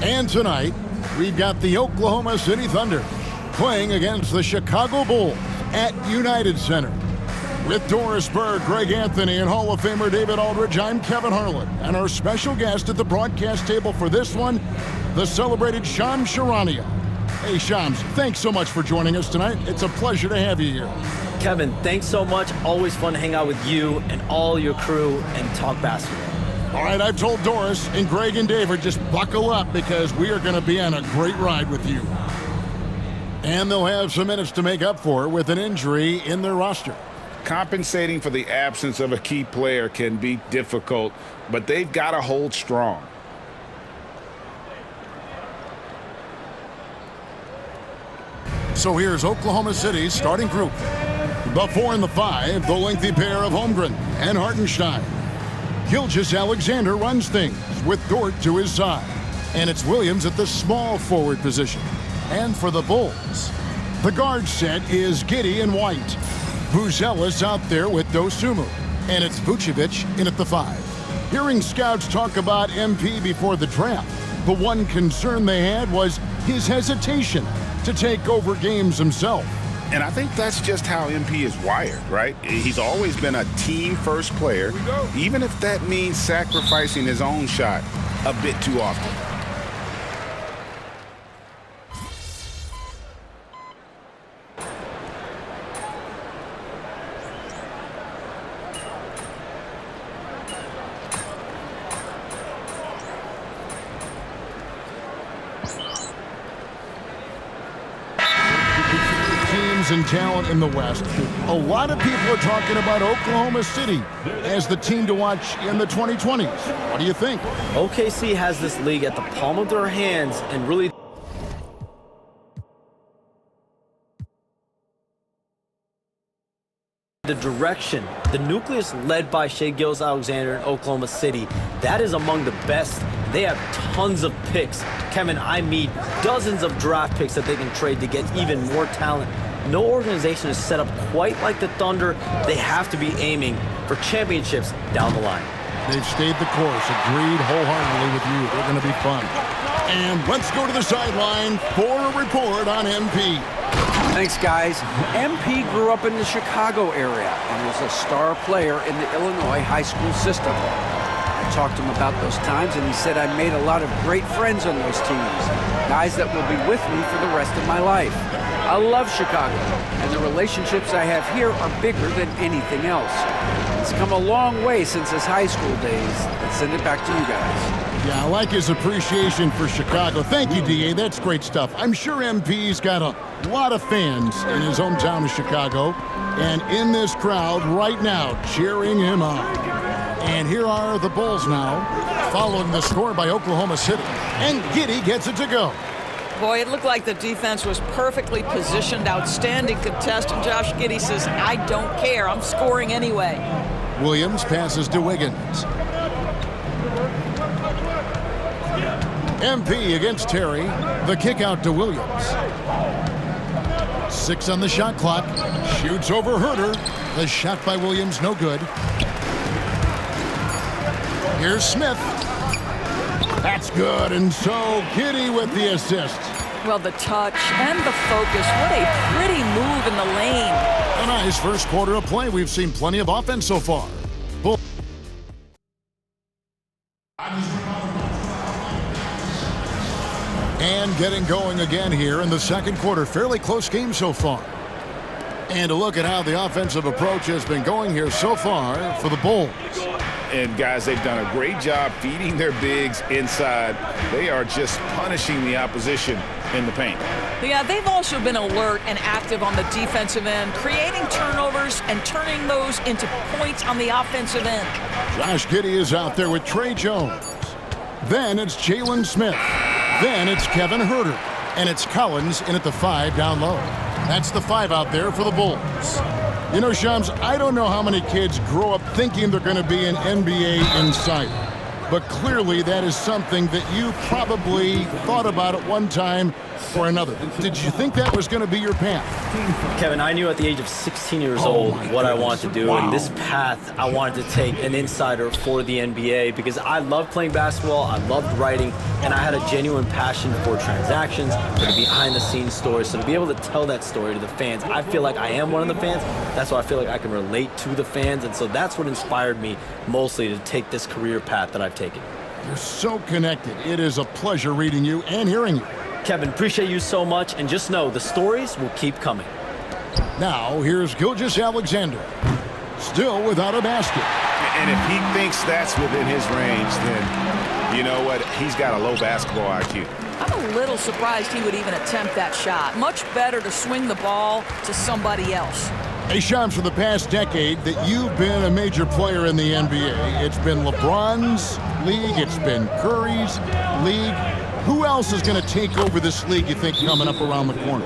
And tonight, we've got the Oklahoma City Thunder playing against the Chicago Bulls at United Center. With Doris Berg, Greg Anthony, and Hall of Famer David Aldridge, I'm Kevin Harlan. And our special guest at the broadcast table for this one, the celebrated Shams Charania. Hey, Shams, thanks so much for joining us tonight. It's a pleasure to have you here. Kevin, thanks so much. Always fun to hang out with you and all your crew and talk basketball. All right, I've told Doris and Greg and David, just buckle up because we are going to be on a great ride with you. And they'll have some minutes to make up for with an injury in their roster. Compensating for the absence of a key player can be difficult, but they've got to hold strong. So here's Oklahoma City's starting group. The 4 and the 5, the lengthy pair of Holmgren and Hartenstein. Gilgeous-Alexander runs things with Dort to his side. And it's Williams at the small forward position. And for the Bulls, the guard set is Giddey and White. Buzelis out there with Dosunmu. And it's Vucevic in at the 5. Hearing scouts talk about MP before the draft, the one concern they had was his hesitation to take over games himself. And I think that's just how MP is wired, right? He's always been a team-first player, even if that means sacrificing his own shot a bit too often. And talent in the West. A lot of people are talking about Oklahoma City as the team to watch in the 2020s. What do you think? OKC has this league at the palm of their hands and really the direction, the nucleus led by Shai Gilgeous-Alexander in Oklahoma City, that is among the best. They have tons of picks. Kevin, I mean dozens of draft picks that they can trade to get even more talent. No organization is set up quite like the Thunder. They have to be aiming for championships down the line. They've stayed the course. Agreed wholeheartedly with you. They're going to be fun. And let's go to the sideline for a report on MP. Thanks, guys. MP grew up in the Chicago area and was a star player in the Illinois high school system. I talked to him about those times, and he said I made a lot of great friends on those teams, guys that will be with me for the rest of my life. I love Chicago, and the relationships I have here are bigger than anything else. It's come a long way since his high school days. Let's send it back to you guys. Yeah, I like his appreciation for Chicago. Thank you, D.A. That's great stuff. I'm sure MP's got a lot of fans in his hometown of Chicago, and in this crowd right now cheering him on. And here are the Bulls now, following the score by Oklahoma City. And Giddey gets it to go. Boy, it looked like the defense was perfectly positioned, outstanding contest, and Josh Giddey says, I don't care, I'm scoring anyway. Williams passes to Wiggins. MP against Terry, the kick out to Williams. 6 on the shot clock, shoots over Herter. The shot by Williams, no good. Here's Smith. That's good, and so Giddey with the assist. Well, the touch and the focus, what a pretty move in the lane. A nice first quarter of play. We've seen plenty of offense so far. And getting going again here in the second quarter. Fairly close game so far. And a look at how the offensive approach has been going here so far for the Bulls. And guys, they've done a great job feeding their bigs inside. They are just punishing the opposition in the paint. Yeah, they've also been alert and active on the defensive end, creating turnovers and turning those into points on the offensive end. Josh Giddey is out there with Trey Jones. Then it's Jalen Smith. Then it's Kevin Herter. And it's Collins in at the 5 down low. That's the 5 out there for the Bulls. You know, Shams, I don't know how many kids grow up thinking they're going to be an NBA insider. but clearly that is something that you probably thought about at one time or another. Did you think that was going to be your path? Kevin, I knew at the age of 16 years old what I wanted to do, and this path I wanted to take an insider for the NBA because I loved playing basketball, I loved writing, and I had a genuine passion for transactions, for the behind-the-scenes stories. So to be able to tell that story to the fans, I feel like I am one of the fans. That's why I feel like I can relate to the fans, and so that's what inspired me mostly to take this career path that I've taken. You're so connected. It is a pleasure reading you and hearing you. Kevin, appreciate you so much, and just know the stories will keep coming. Now, here's Gilgeous-Alexander, still without a basket. And if he thinks that's within his range, then you know what? He's got a low basketball IQ. I'm a little surprised he would even attempt that shot. Much better to swing the ball to somebody else. Hey, Shams, for the past decade that you've been a major player in the NBA, it's been LeBron's league, it's been Curry's league. Who else is going to take over this league, you think, coming up around the corner?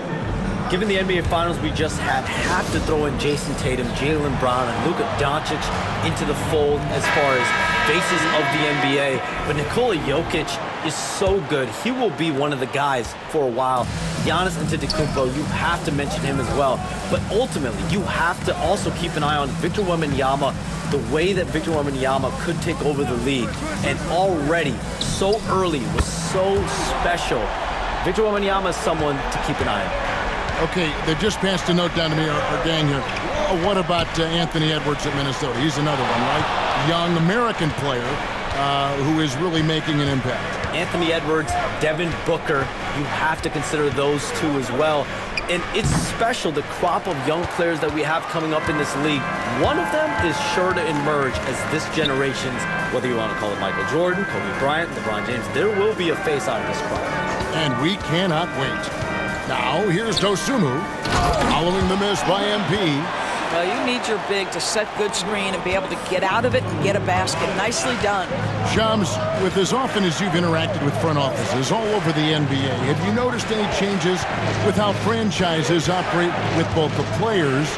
Given the NBA Finals we just had, have to throw in Jason Tatum, Jaylen Brown, and Luka Doncic into the fold as far as faces of the NBA. But Nikola Jokic is so good. He will be one of the guys for a while. Giannis Antetokounmpo, you have to mention him as well. But ultimately, you have to also keep an eye on Victor Wembanyama, the way that Victor Wembanyama could take over the league. And already, so early, was so special. Victor Wembanyama is someone to keep an eye on. Okay, they just passed a note down to me, our gang here. What about Anthony Edwards at Minnesota? He's another one, right? Young American player who is really making an impact. Anthony Edwards, Devin Booker, you have to consider those two as well. And it's special, the crop of young players that we have coming up in this league. One of them is sure to emerge as this generation's, whether you want to call it Michael Jordan, Kobe Bryant, LeBron James, there will be a face out of this crop. And we cannot wait. Now, here's Dosunmu, following the miss by MP. Well, you need your big to set good screen and be able to get out of it and get a basket. Nicely done. Shams, with as often as you've interacted with front offices all over the NBA, have you noticed any changes with how franchises operate with both the players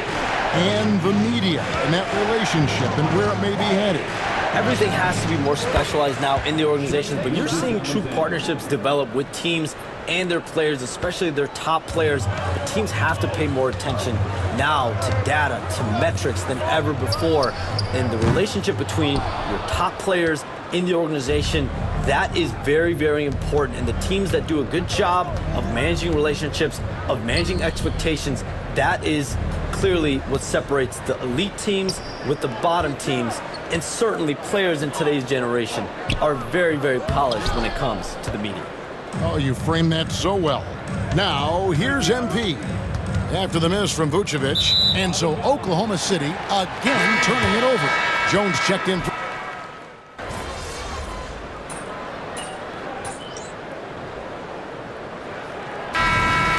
and the media and that relationship and where it may be headed? Everything has to be more specialized now in the organizations, but you're seeing true partnerships develop with teams and their players, especially their top players. The teams have to pay more attention now to data, to metrics than ever before. And the relationship between your top players in the organization, that is very, very important. And the teams that do a good job of managing relationships, of managing expectations, that is clearly what separates the elite teams with the bottom teams. And certainly players in today's generation are very, very polished when it comes to the media. Oh, you framed that so well. Now, here's MP. After the miss from Vucevic, and so Oklahoma City again turning it over. Jones checked in.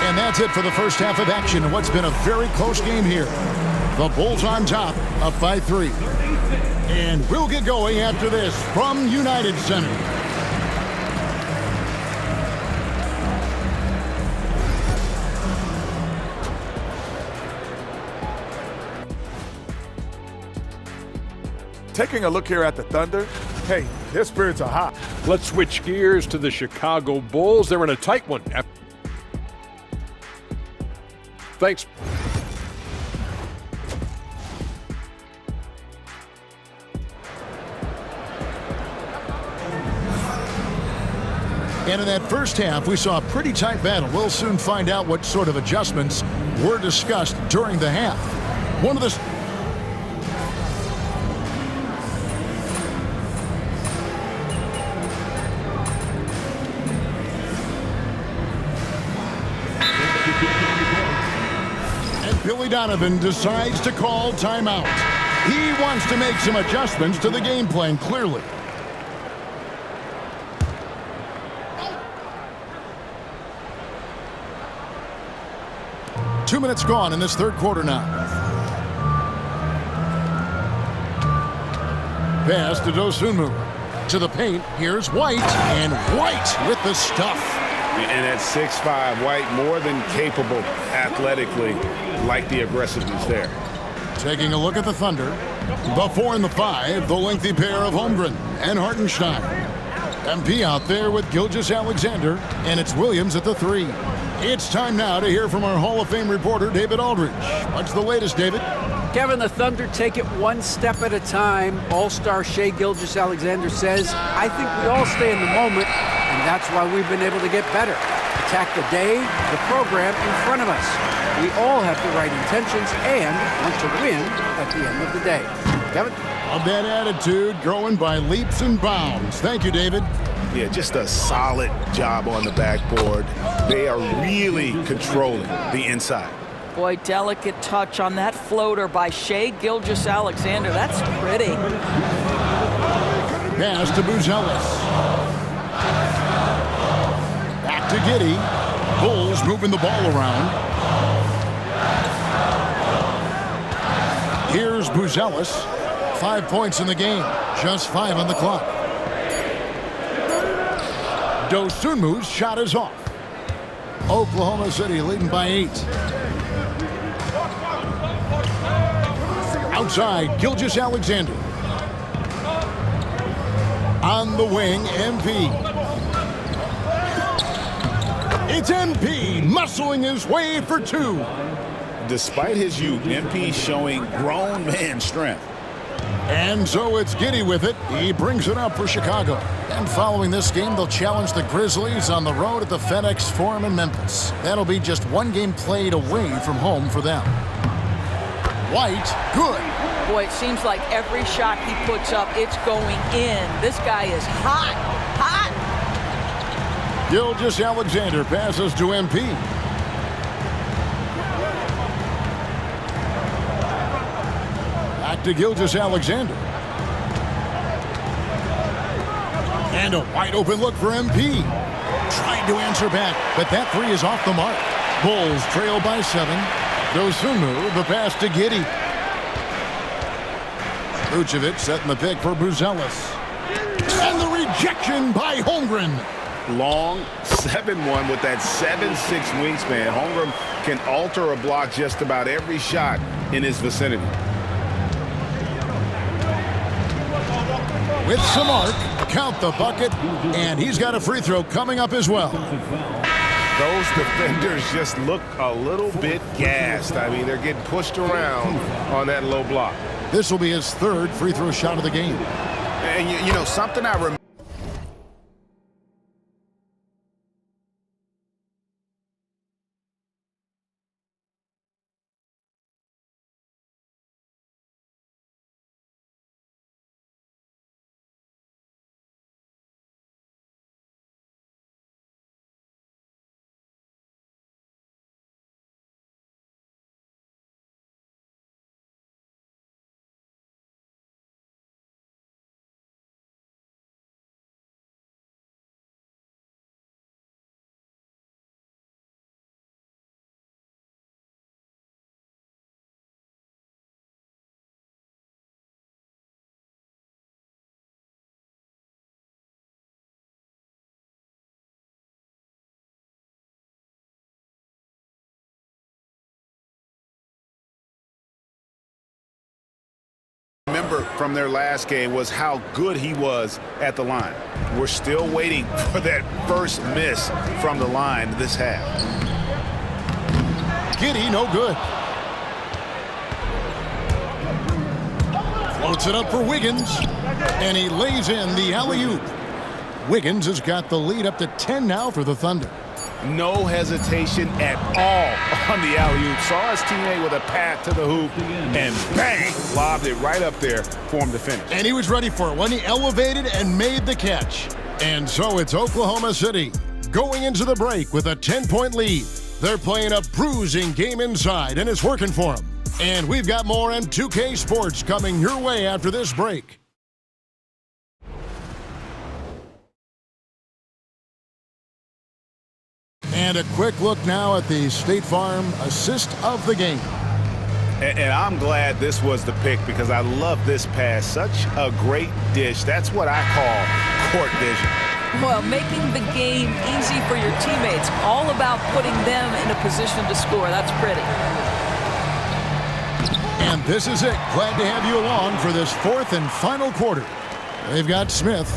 And that's it for the first half of action in what's been a very close game here. The Bulls on top, up by 3. And we'll get going after this from United Center. Taking a look here at the Thunder, hey, their spirits are high. Let's switch gears to the Chicago Bulls. They're in a tight one. Thanks. And in that first half, we saw a pretty tight battle. We'll soon find out what sort of adjustments were discussed during the half. One of the Billy Donovan decides to call timeout. He wants to make some adjustments to the game plan, clearly. Two minutes gone in this third quarter now. Pass to Dosunmu. To the paint, here's White, and White with the stuff. And at 6'5", White more than capable athletically, like the aggressiveness there. Taking a look at the Thunder. The 4 and the 5, the lengthy pair of Holmgren and Hartenstein. MP out there with Gilgeous-Alexander, and it's Williams at the 3. It's time now to hear from our Hall of Fame reporter, David Aldridge. What's the latest, David? Kevin, the Thunder take it one step at a time. All-star Shai Gilgeous-Alexander says, I think we all stay in the moment, and that's why we've been able to get better. Attack the day, the program in front of us. We all have the right intentions and want to win at the end of the day. Kevin? Of that attitude growing by leaps and bounds. Thank you, David. Yeah, just a solid job on the backboard. They are really controlling the inside. Boy, delicate touch on that floater by Shai Gilgeous-Alexander. That's pretty. Pass to Buzelis. Back to Giddey. Bulls moving the ball around. Here's Buzelis. 5 points in the game. Just 5 on the clock. Dosunmu's shot is off. Oklahoma City leading by 8. Outside, Gilgeous-Alexander. On the wing, MP. It's MP muscling his way for 2. Despite his youth, MP showing grown man strength. And so it's Giddey with it. He brings it up for Chicago. And following this game, they'll challenge the Grizzlies on the road at the FedEx Forum in Memphis. That'll be just one game played away from home for them. White, good. Boy, it seems like every shot he puts up, it's going in. This guy is hot, hot. Gilgeous-Alexander passes to MP. Back to Gilgeous-Alexander. And a wide open look for MP. Trying to answer back, but that 3 is off the mark. Bulls trail by 7. Dosunmu, the pass to Giddey. Vucevic setting the pick for Buzelis. And the rejection by Holmgren. Long 7-1 with that 7'6" wingspan. Holmgren can alter a block just about every shot in his vicinity. With some arc, count the bucket, and he's got a free throw coming up as well. Those defenders just look a little bit gassed. I mean, they're getting pushed around on that low block. This will be his 3rd free throw shot of the game. And you know, something I remember. From their last game was how good he was at the line. We're still waiting for that first miss from the line this half. Giddey, no good. Floats it up for Wiggins, and he lays in the alley-oop. Wiggins has got the lead up to 10 now for the Thunder. No hesitation at all on the alley-oop. Saw his teammate with a path to the hoop, and bang, lobbed it right up there for him to finish. And he was ready for it when he elevated and made the catch. And so it's Oklahoma City going into the break with a 10-point lead. They're playing a bruising game inside, and it's working for them. And we've got more M2K Sports coming your way after this break. And a quick look now at the State Farm assist of the game. And I'm glad this was the pick because I love this pass. Such a great dish. That's what I call court vision. Well, making the game easy for your teammates. All about putting them in a position to score. That's pretty. And this is it. Glad to have you along for this 4th and final quarter. They've got Smith.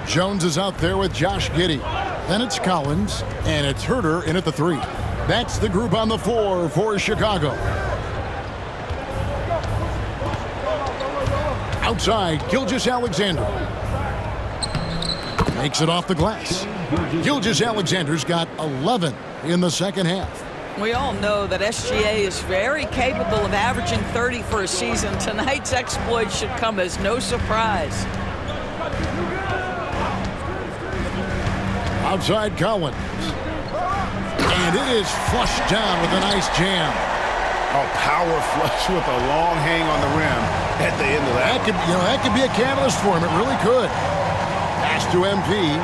Jones is out there with Josh Giddey. Then it's Collins, and it's Herter in at the 3. That's the group on the 4 for Chicago. Outside, Gilgeous-Alexander. Makes it off the glass. Gilgeous-Alexander's got 11 in the second half. We all know that SGA is very capable of averaging 30 for a season. Tonight's exploit should come as no surprise. Outside Collins. And it is flushed down with a nice jam. Oh, power flush with a long hang on the rim at the end of that. That could be a catalyst for him. It really could. Pass to MP.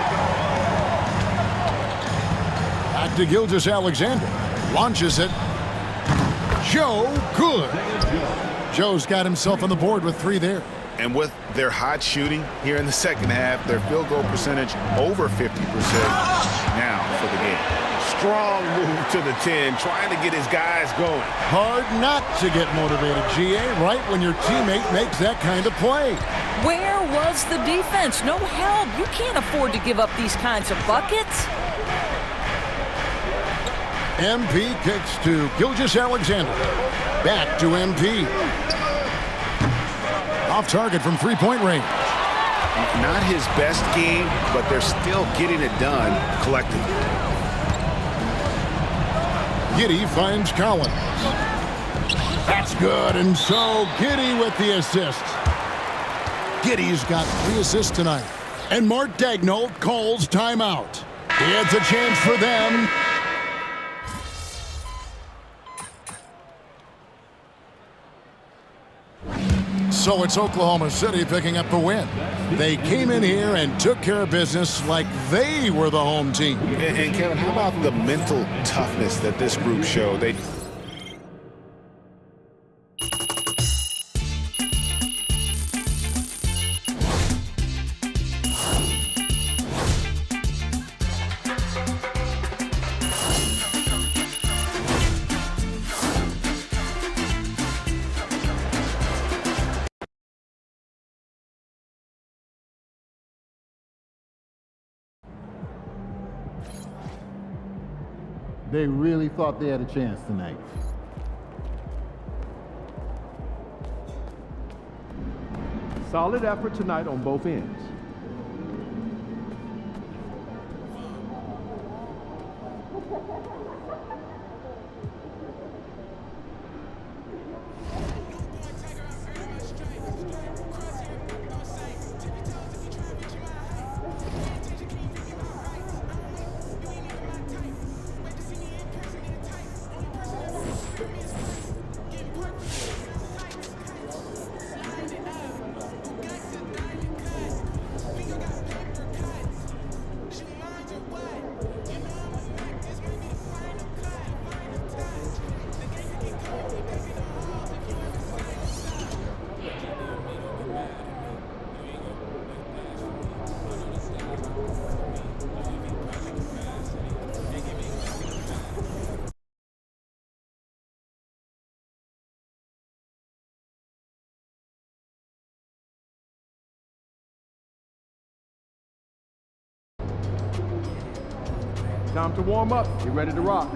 Back to Gilgeous-Alexander. Launches it. Joe, good. Joe's got himself on the board with 3 there. And with their hot shooting here in the second half, their field goal percentage over 50% now for the game. Strong move to the 10, trying to get his guys going. Hard not to get motivated, GA, right when your teammate makes that kind of play. Where was the defense? No help. You can't afford to give up these kinds of buckets. MP kicks to Gilgeous-Alexander. Back to MP. Off target from three-point range. Not his best game, but they're still getting it done collectively. Giddey finds Collins. That's good, and so Giddey with the assist. Giddey's got 3 assists tonight. And Mark Daigneault calls timeout. It's a chance for them. So it's Oklahoma City picking up the win. They came in here and took care of business like they were the home team. And Kevin, how about the mental toughness that this group showed? They really thought they had a chance tonight. Solid effort tonight on both ends. Time to warm up. Get ready to rock.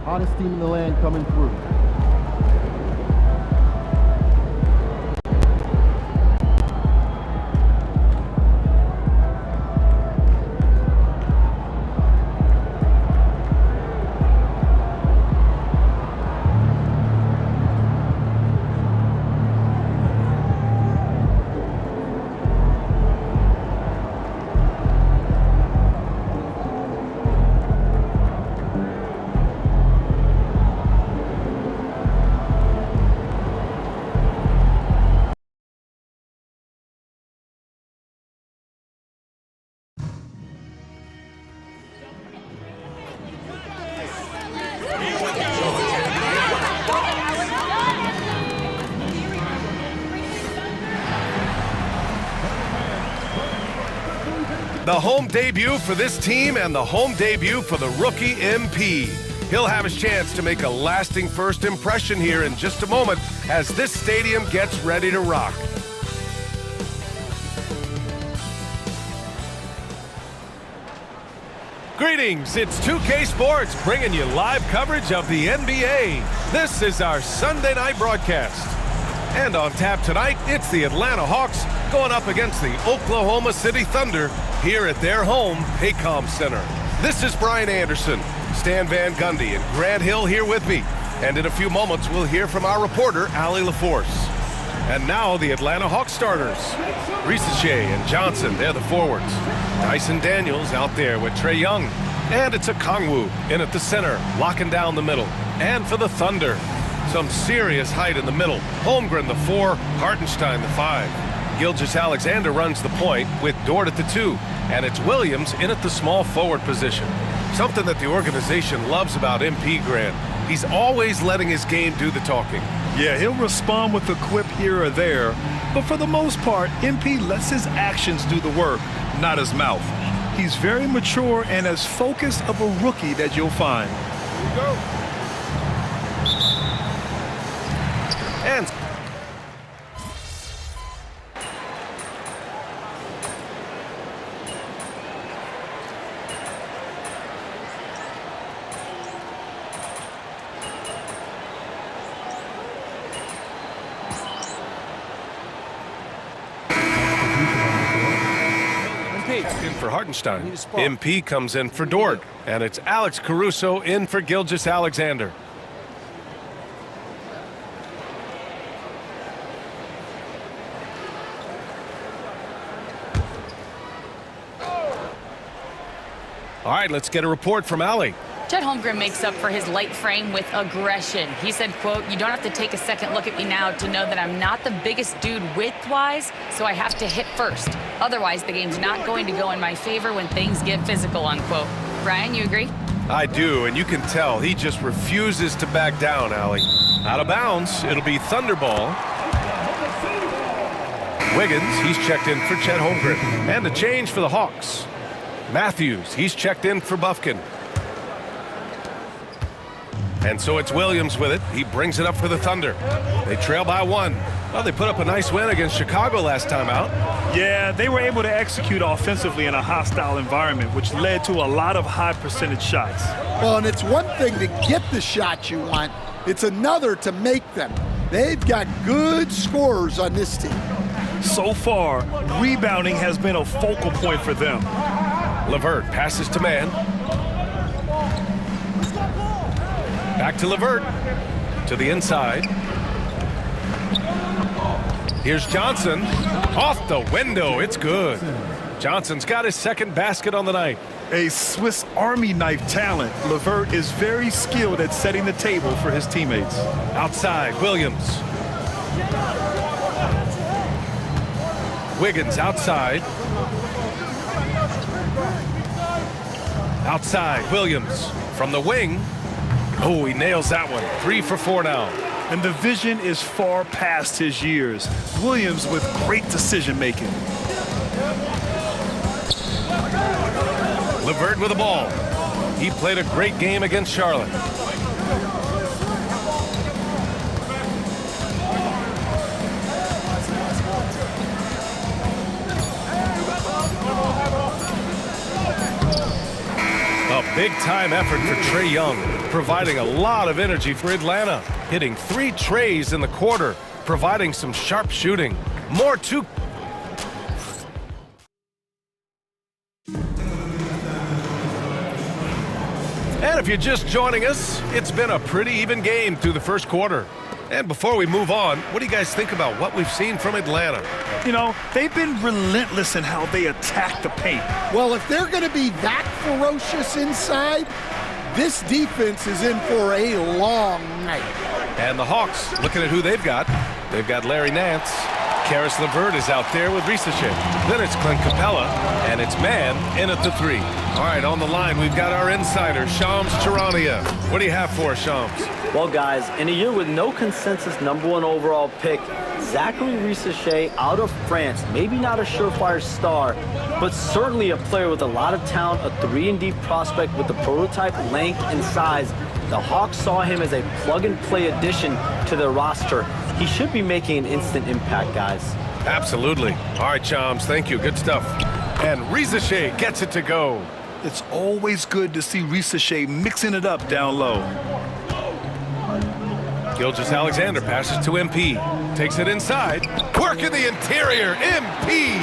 Hottest team in the land coming through. The home debut for this team and the home debut for the rookie MP. He'll have his chance to make a lasting first impression here in just a moment as this stadium gets ready to rock. Greetings, it's 2K Sports bringing you live coverage of the NBA. This is our Sunday night broadcast. And on tap tonight, it's the Atlanta Hawks going up against the Oklahoma City Thunder here at their home, Paycom Center. This is Brian Anderson, Stan Van Gundy, and Grant Hill here with me. And in a few moments, we'll hear from our reporter, Allie LaForce. And now the Atlanta Hawks starters. Shea and Johnson, they're the forwards. Dyson Daniels out there with Trae Young. And it's a Kongwu in at the center, locking down the middle. And for the Thunder, some serious height in the middle. Holmgren, the 4, Hartenstein, the 5. Gilgeous-Alexander runs the point with Dort at the 2. And it's Williams in at the small forward position. Something that the organization loves about MP Grant. He's always letting his game do the talking. Yeah, he'll respond with a quip here or there, but for the most part, MP lets his actions do the work, not his mouth. He's very mature and as focused of a rookie that you'll find. Here we go. And in for Hartenstein. MP comes in for Dort. And it's Alex Caruso in for Gilgeous-Alexander. All right, let's get a report from Allie. Chet Holmgren makes up for his light frame with aggression. He said, quote, "You don't have to take a second look at me now to know that I'm not the biggest dude width-wise, so I have to hit first. Otherwise, the game's not going to go in my favor when things get physical," unquote. Brian, you agree? I do, and you can tell he just refuses to back down, Allie. Out of bounds, it'll be Thunderball. Wiggins, he's checked in for Chet Holmgren. And a change for the Hawks. Matthews, he's checked in for Bufkin. And so it's Williams with it. He brings it up for the Thunder. They trail by 1. Well, they put up a nice win against Chicago last time out. Yeah, they were able to execute offensively in a hostile environment, which led to a lot of high percentage shots. Well, and it's one thing to get the shots you want. It's another to make them. They've got good scorers on this team. So far, rebounding has been a focal point for them. LeVert passes to man. Back to LeVert. To the inside. Here's Johnson. Off the window. It's good. Johnson's got his second basket on the night. A Swiss Army knife talent, LeVert is very skilled at setting the table for his teammates. Outside, Williams. Wiggins outside. Outside, Williams. From the wing. Oh, he nails that one. 3 for 4 now. And the vision is far past his years. Williams with great decision-making. LeVert with the ball. He played a great game against Charlotte. A big-time effort for Trae Young. providing a lot of energy for Atlanta, hitting 3 trays in the quarter, providing some sharp shooting. More two. And if you're just joining us, it's been a pretty even game through the first quarter. And before we move on, what do you guys think about what we've seen from Atlanta? You know, they've been relentless in how they attack the paint. Well, if they're going to be that ferocious inside, this defense is in for a long night. And the Hawks, looking at who they've got. They've got Larry Nance. Karis LeVert is out there with Risachet. Then it's Clint Capella, and it's Mann in at the 3. All right, on the line, we've got our insider, Shams Charania. What do you have for us, Shams? Well, guys, in a year with no consensus #1 overall pick, Zachary Risachet out of France, maybe not a surefire star, but certainly a player with a lot of talent, a 3-and-D prospect with the prototype length and size. The Hawks saw him as a plug-and-play addition to their roster. He should be making an instant impact, guys. Absolutely. All right, Shams, thank you. Good stuff. And Risachet gets it to go. It's always good to see Risachet mixing it up down low. Gilgeous-Alexander passes to MP. Takes it inside. Work in the interior. MP!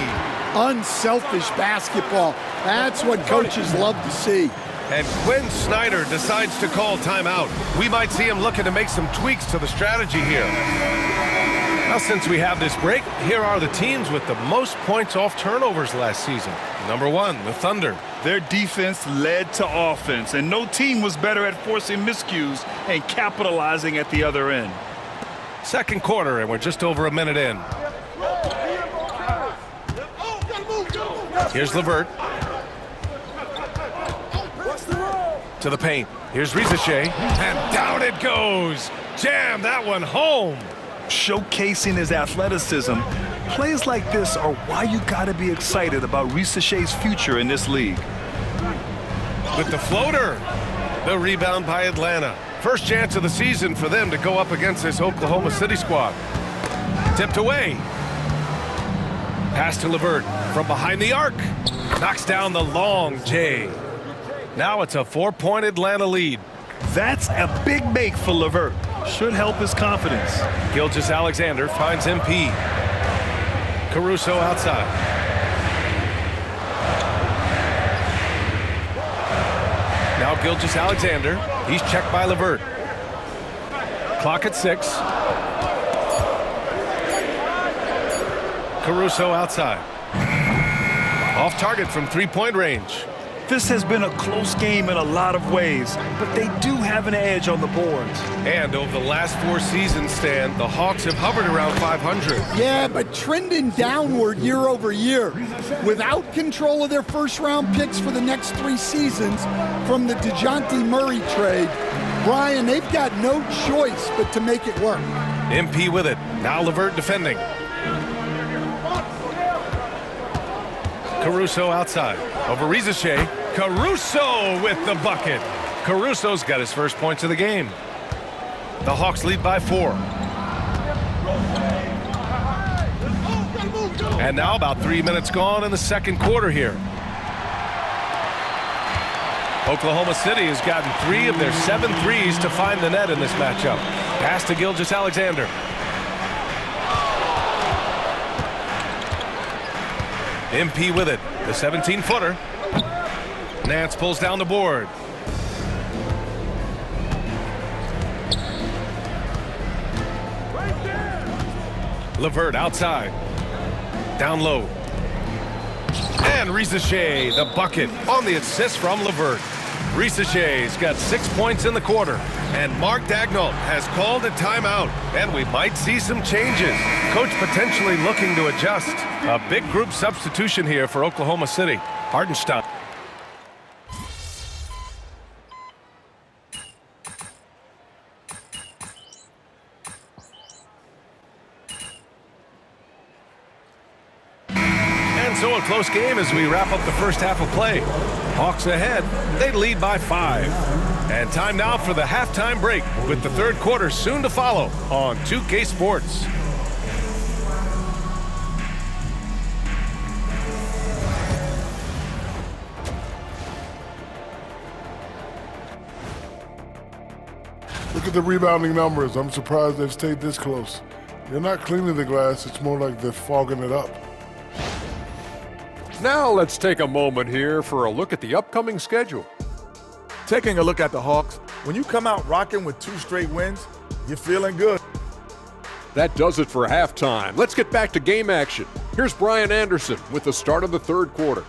Unselfish basketball. That's what coaches love to see. And Quinn Snyder decides to call timeout. We might see him looking to make some tweaks to the strategy here. Now, since we have this break, here are the teams with the most points off turnovers last season. Number 1, the Thunder. Their defense led to offense, and no team was better at forcing miscues and capitalizing at the other end. Second quarter, and we're just over a minute in. Here's LeVert. To the paint. Here's Risachet. And down it goes. Jam that one home. Showcasing his athleticism, plays like this are why you got to be excited about Risachet's future in this league. With the floater. The rebound by Atlanta. First chance of the season for them to go up against this Oklahoma City squad. Tipped away. Pass to LeVert from behind the arc. Knocks down the long J. Now it's a 4-point Atlanta lead. That's a big make for LeVert. Should help his confidence. Gilgeous-Alexander finds MP. Caruso outside. Now Gilgeous-Alexander. He's checked by LeVert. Clock at 6. Caruso outside. Off target from 3-point range. This has been a close game in a lot of ways, but they do have an edge on the boards. And over the last 4 seasons, Stan, the Hawks have hovered around 500. Yeah, but trending downward year over year. Without control of their first-round picks for the next 3 seasons from the DeJounte Murray trade, Brian, they've got no choice but to make it work. MP with it. Now LeVert defending. Caruso outside. Over Risachet. Caruso with the bucket. Caruso's got his first points of the game. The Hawks lead by 4. And now about 3 minutes gone in the second quarter here. Oklahoma City has gotten 3 of their 7 threes to find the net in this matchup. Pass to Gilgeous-Alexander. MP with it. The 17-footer. Nance pulls down the board. LeVert outside. Down low. And Risachet, the bucket on the assist from LeVert. Risachet's got 6 points in the quarter. And Mark Daigneault has called a timeout. And we might see some changes. Coach potentially looking to adjust. A big group substitution here for Oklahoma City. Hartenstein. So a close game as we wrap up the first half of play. Hawks ahead. They lead by 5. And time now for the halftime break with the third quarter soon to follow on 2K Sports. the rebounding numbers. I'm surprised they've stayed this close. They're not cleaning the glass. It's more like they're fogging it up. Now let's take a moment here for a look at the upcoming schedule. Taking a look at the Hawks, when you come out rocking with 2 straight wins, you're feeling good. That does it for halftime. Let's get back to game action. Here's Brian Anderson with the start of the third quarter.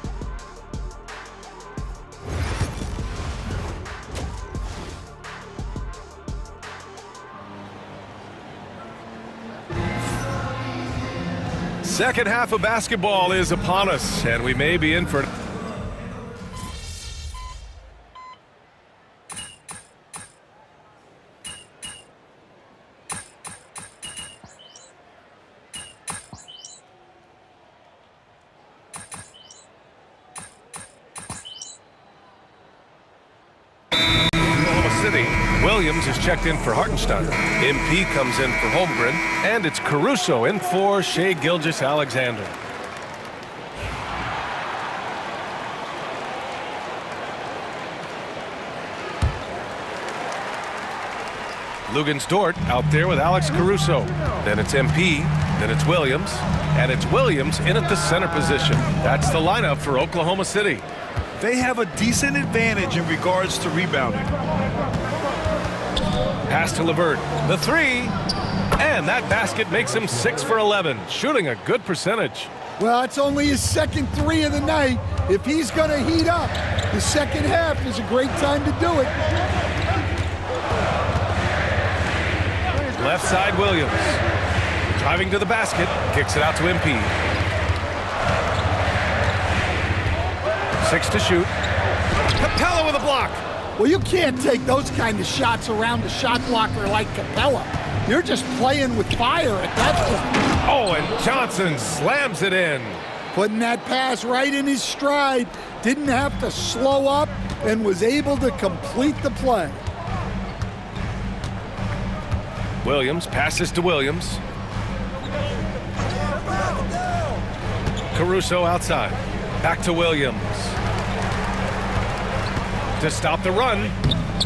Second half of basketball is upon us, and we may be in for Williams is checked in for Hartenstein. MP comes in for Holmgren, and it's Caruso in for Shai Gilgeous-Alexander. Lugens-Dort out there with Alex Caruso. Then it's MP, then it's Williams, and it's Williams in at the center position. That's the lineup for Oklahoma City. They have a decent advantage in regards to rebounding. Pass to LeVert, the 3, and that basket makes him 6 for 11, shooting a good percentage. Well, it's only his second 3 of the night. If he's going to heat up, the second half is a great time to do it. Left side Williams, driving to the basket, kicks it out to MP. 6 to shoot. Capella with a block. Well, you can't take those kind of shots around a shot blocker like Capella. You're just playing with fire at that point. Oh, and Johnson slams it in. Putting that pass right in his stride. Didn't have to slow up and was able to complete the play. Williams passes to Williams. Caruso outside. Back to Williams. To stop the run,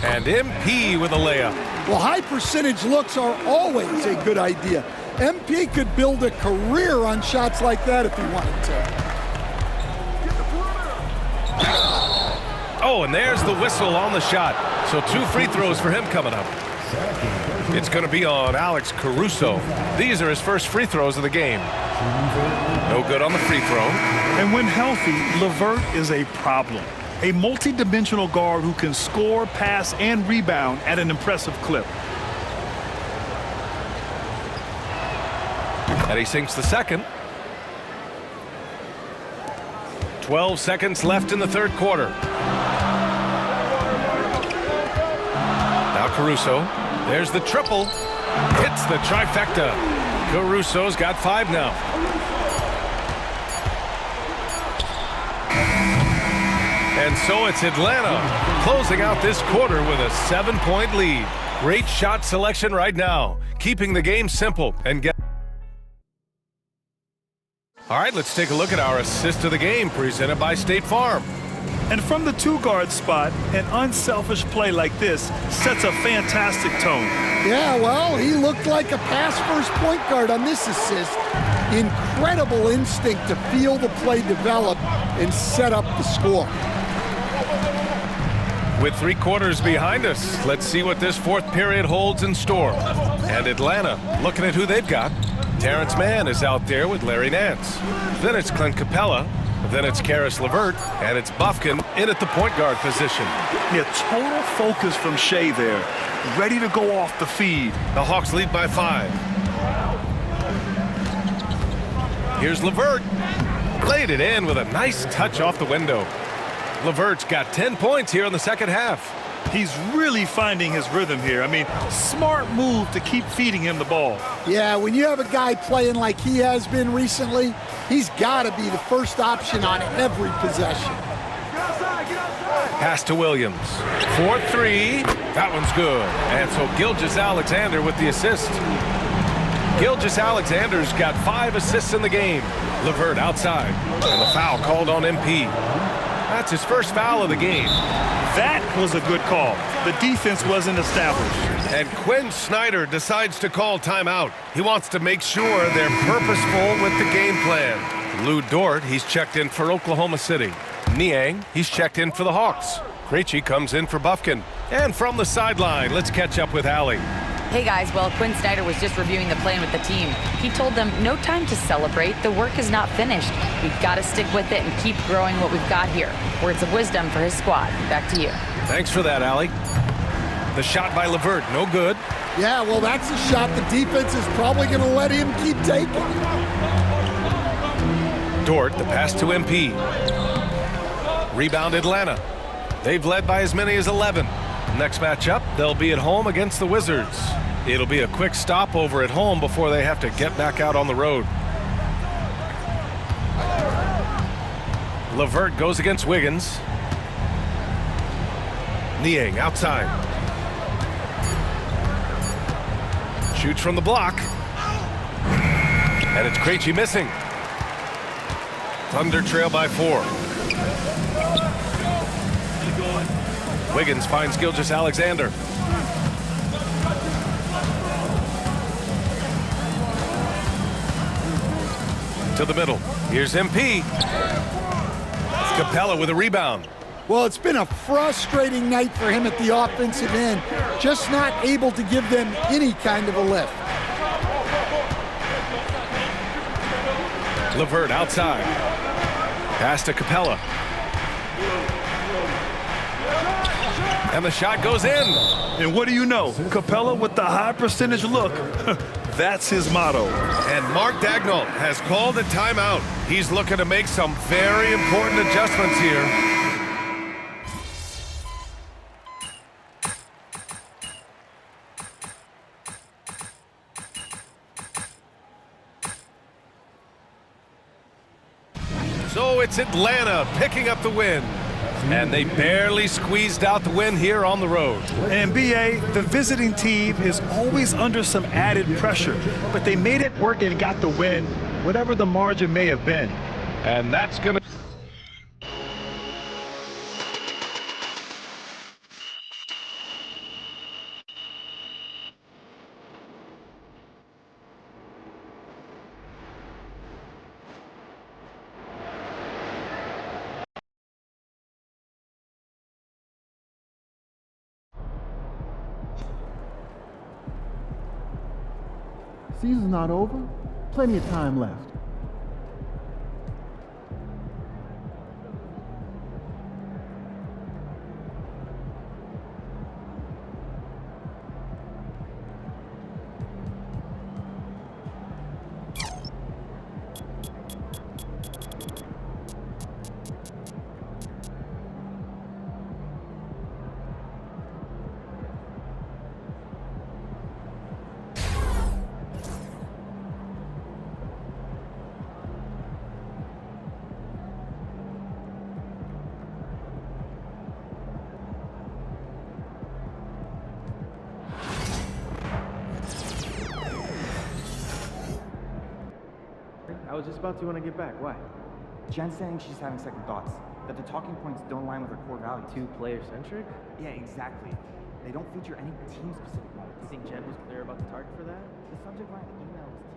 and MP with a layup. Well, high percentage looks are always a good idea. MP could build a career on shots like that if he wanted to. Oh, and there's the whistle on the shot. So 2 free throws for him coming up. It's going to be on Alex Caruso. These are his first free throws of the game. No good on the free throw. And when healthy, LeVert is a problem. A multi-dimensional guard who can score, pass, and rebound at an impressive clip. And he sinks the second. 12 seconds left in the third quarter. Now Caruso. There's the triple. Hits the trifecta. Caruso's got 5 now. And so it's Atlanta closing out this quarter with a 7-point lead. Great shot selection right now, keeping the game simple and get. All right, let's take a look at our assist of the game presented by State Farm. And from the 2-guard spot, an unselfish play like this sets a fantastic tone. Yeah, well, he looked like a pass-first point guard on this assist. Incredible instinct to feel the play develop and set up the score. With 3 quarters behind us, let's see what this fourth period holds in store. And Atlanta, looking at who they've got. Terrence Mann is out there with Larry Nance. Then it's Clint Capella. Then it's Karis LeVert. And it's Bufkin in at the point guard position. Yeah, total focus from Shai there. Ready to go off the feed. The Hawks lead by 5. Here's LeVert. Laid it in with a nice touch off the window. LeVert's got 10 points here in the second half. He's really finding his rhythm here. I mean, smart move to keep feeding him the ball. Yeah, when you have a guy playing like he has been recently, he's got to be the first option on every possession. Pass to Williams. 4-3. That one's good. And so Gilgeous-Alexander with the assist. Gilgeous-Alexander's got 5 assists in the game. LeVert outside. And the foul called on MP. That's his first foul of the game. That was a good call. The defense wasn't established. And Quinn Snyder decides to call timeout. He wants to make sure they're purposeful with the game plan. Lou Dort, he's checked in for Oklahoma City. Niang, he's checked in for the Hawks. Krejci comes in for Bufkin. And from the sideline, let's catch up with Allie. Hey guys, well, Quinn Snyder was just reviewing the plan with the team. He told them no time to celebrate. The work is not finished. We've got to stick with it and keep growing what we've got here. Words of wisdom for his squad. Back to you. Thanks for that, Allie. The shot by LeVert, no good. Yeah, well, that's a shot the defense is probably going to let him keep taking. Dort, the pass to MP. Rebound Atlanta. They've led by as many as 11. Next matchup, they'll be at home against the Wizards. It'll be a quick stopover at home before they have to get back out on the road. LeVert goes against Wiggins. Niang outside. Shoots from the block. And it's Krejci missing. Thunder trail by 4. Wiggins finds Gilgeous-Alexander. To the middle. Here's MP. Capella with a rebound. Well, it's been a frustrating night for him at the offensive end. Just not able to give them any kind of a lift. LeVert outside. Pass to Capella. And the shot goes in. And what do you know? Capella with the high percentage look. That's his motto. And Mark Daigneault has called a timeout. He's looking to make some very important adjustments here. So it's Atlanta picking up the win. And they barely squeezed out the win here on the road. And BA, the visiting team is always under some added pressure, but they made it work and got the win, whatever the margin may have been. And that's going to... Season's not over. Plenty of time left. I was just about to when I get back. Why? Jen's saying she's having second thoughts. That the talking points don't align with her core values. Too player-centric? Yeah, exactly. They don't feature any team-specific moments. You think Jen was clear about the target for that? The subject line of the email was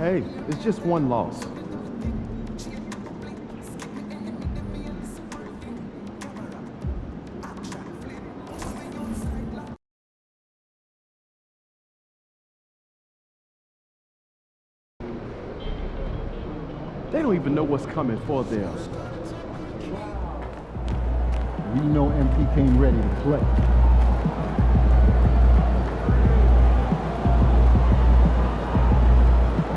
Hey, it's just one loss. They don't even know what's coming for them. We know MP came ready to play.